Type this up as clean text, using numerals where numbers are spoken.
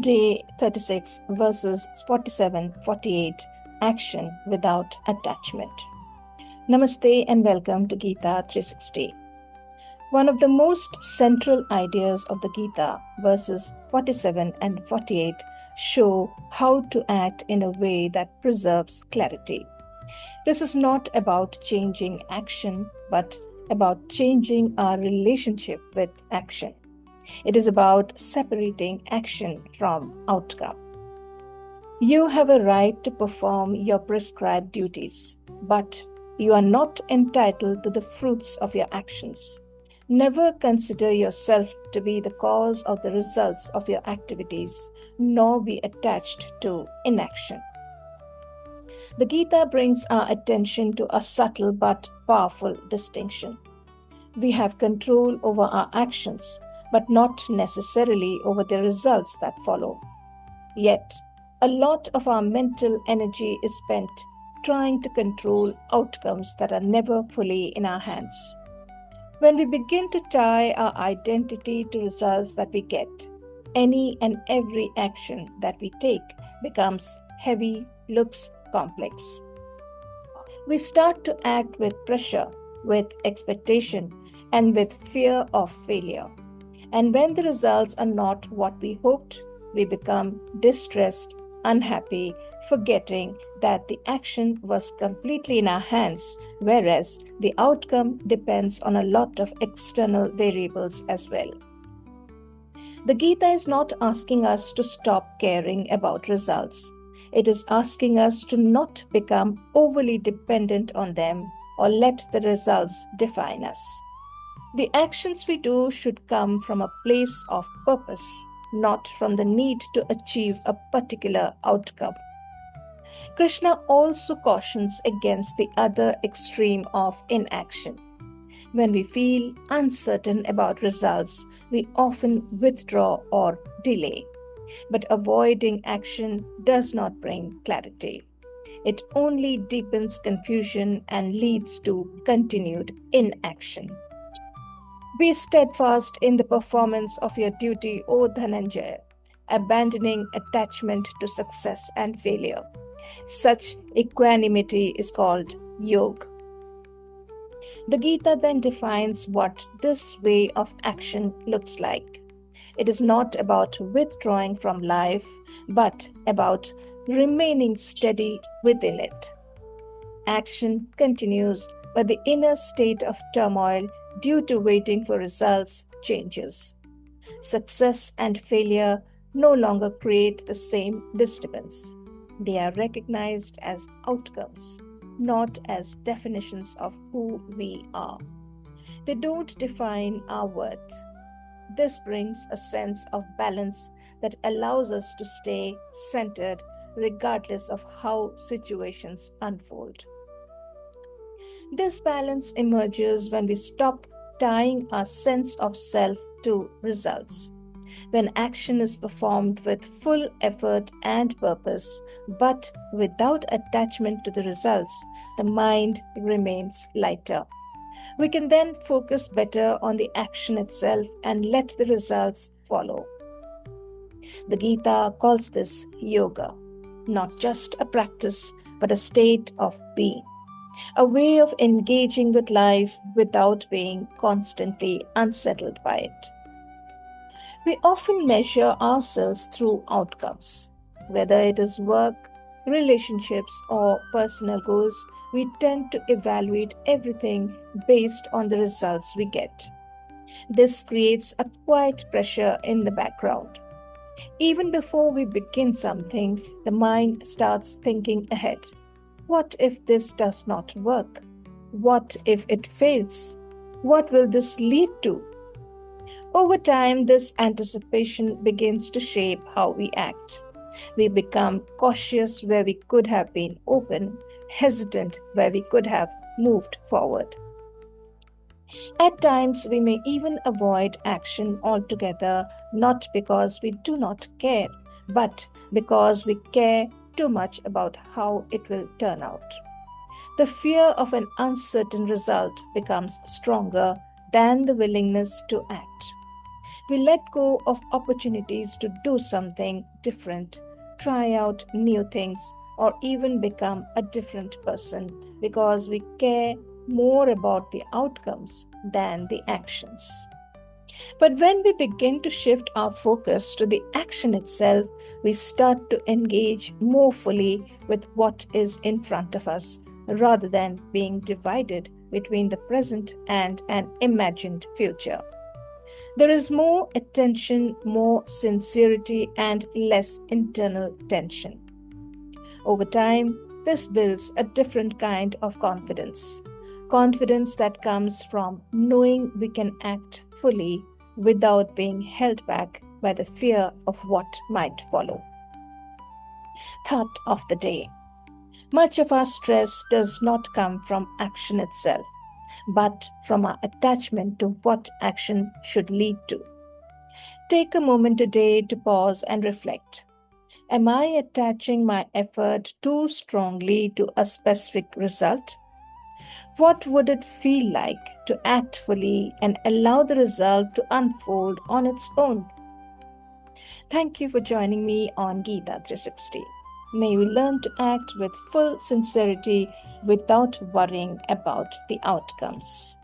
Day 36, verses 47-48, Action Without Attachment. Namaste and welcome to Gita 360. One of the most central ideas of the Gita, verses 47 and 48, show how to act in a way that preserves clarity. This is not about changing action, but about changing our relationship with action. It is about separating action from outcome. You have a right to perform your prescribed duties, but you are not entitled to the fruits of your actions. Never consider yourself to be the cause of the results of your activities, nor be attached to inaction. The Gita brings our attention to a subtle but powerful distinction. We have control over our actions, but not necessarily over the results that follow. Yet, a lot of our mental energy is spent trying to control outcomes that are never fully in our hands. When we begin to tie our identity to results that we get, any and every action that we take becomes heavy, looks complex. We start to act with pressure, with expectation, and with fear of failure. And when the results are not what we hoped, we become distressed, unhappy, forgetting that the action was completely in our hands, whereas the outcome depends on a lot of external variables as well. The Gita is not asking us to stop caring about results. It is asking us to not become overly dependent on them or let the results define us. The actions we do should come from a place of purpose, not from the need to achieve a particular outcome. Krishna also cautions against the other extreme of inaction. When we feel uncertain about results, we often withdraw or delay. But avoiding action does not bring clarity. It only deepens confusion and leads to continued inaction. Be steadfast in the performance of your duty, O Dhananjaya, abandoning attachment to success and failure. Such equanimity is called yoga. The Gita then defines what this way of action looks like. It is not about withdrawing from life, but about remaining steady within it. Action continues, but the inner state of turmoil due to waiting for results changes. Success and failure no longer create the same disturbance. They are recognized as outcomes, not as definitions of who we are. They don't define our worth. This brings a sense of balance that allows us to stay centered regardless of how situations unfold. This balance emerges when we stop tying our sense of self to results. When action is performed with full effort and purpose, but without attachment to the results, the mind remains lighter. We can then focus better on the action itself and let the results follow. The Gita calls this yoga, not just a practice, but a state of being. A way of engaging with life without being constantly unsettled by it. We often measure ourselves through outcomes. Whether it is work, relationships, or personal goals, we tend to evaluate everything based on the results we get. This creates a quiet pressure in the background. Even before we begin something, the mind starts thinking ahead. What if this does not work? What if it fails? What will this lead to? Over time, this anticipation begins to shape how we act. We become cautious where we could have been open, hesitant where we could have moved forward. At times, we may even avoid action altogether, not because we do not care, but because we care too much about how it will turn out. The fear of an uncertain result becomes stronger than the willingness to act. We let go of opportunities to do something different, try out new things, or even become a different person because we care more about the outcomes than the actions. But when we begin to shift our focus to the action itself, we start to engage more fully with what is in front of us rather than being divided between the present and an imagined future. There is more attention, more sincerity, and less internal tension. Over time, this builds a different kind of confidence. Confidence that comes from knowing we can act fully without being held back by the fear of what might follow. Thought of the day. Much of our stress does not come from action itself, but from our attachment to what action should lead to. Take a moment today to pause and reflect. Am I attaching my effort too strongly to a specific result? What would it feel like to act fully and allow the result to unfold on its own? Thank you for joining me on Geeta 360. May we learn to act with full sincerity without worrying about the outcomes.